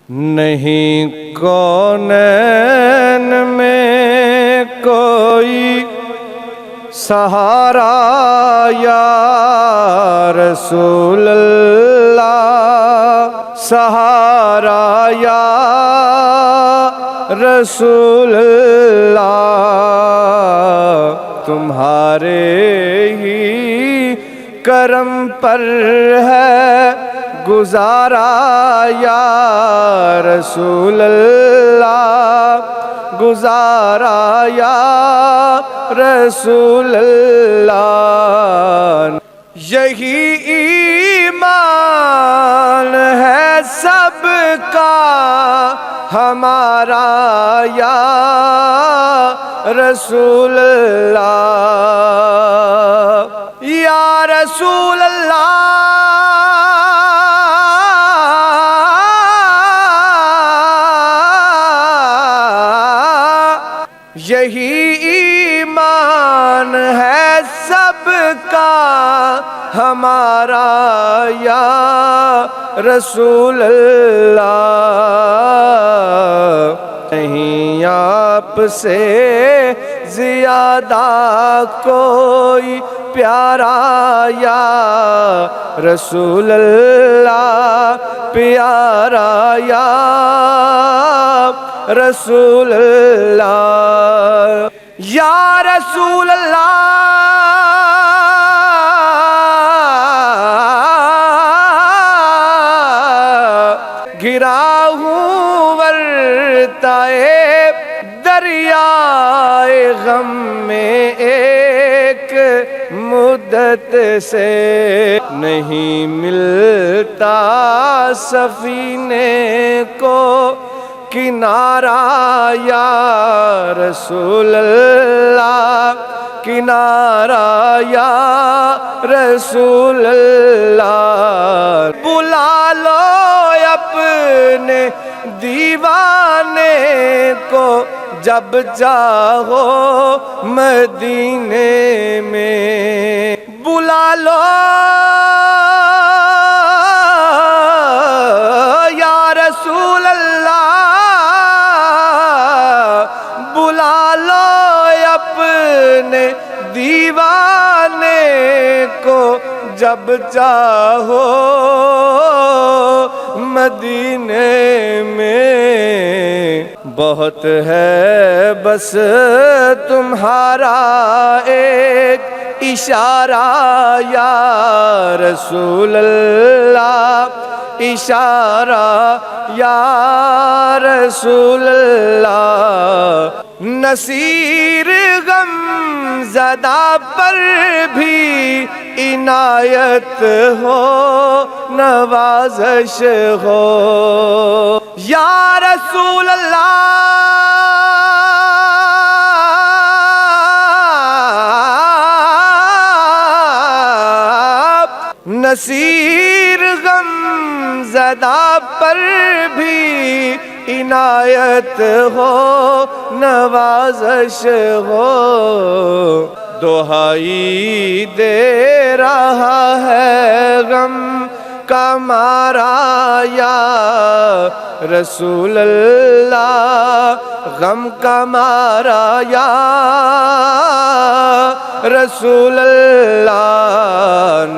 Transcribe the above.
نہیں کونین میں کوئی سہارا یا رسول اللہ، سہارا یا رسول اللہ، تمہارے ہی کرم پر ہے گزارا یا رسول اللہ، گزارا یا رسول اللہ۔ یہی ایمان ہے سب کا ہمارا یا رسول اللہ، یا رسول اللہ، یہی ایمان ہے سب کا ہمارا یا رسول اللہ۔ نہیں آپ سے زیادہ کوئی پیارا یا رسول اللہ، پیارا یا رسول اللہ، یا رسول اللہ، گرا ہوں ورتائے دریائے غم میں ایک مدت سے، نہیں ملتا سفینے کو کنارہ یا رسول اللہ، کنارہ یا رسول اللہ۔ بلا لو اپنے دیوانے کو جب چاہو مدینے میں، بلا لو یا رسول اللہ، بلا لو اپنے دیوانے کو جب چاہو مدینے میں۔ بہت ہے بس تمہارا ایک اشارہ یا رسول اللہ، اشارہ یا رسول اللہ۔ نصیر غم زدہ پر بھی عنایت ہو، نوازش ہو یا رسول اللہ، نصیر غم زدہ پر بھی عنایت ہو، نوازش ہو۔ دہائی دے رہا ہے غم کا مارا یا رسول اللہ، غم کا مارا یا رسول اللہ۔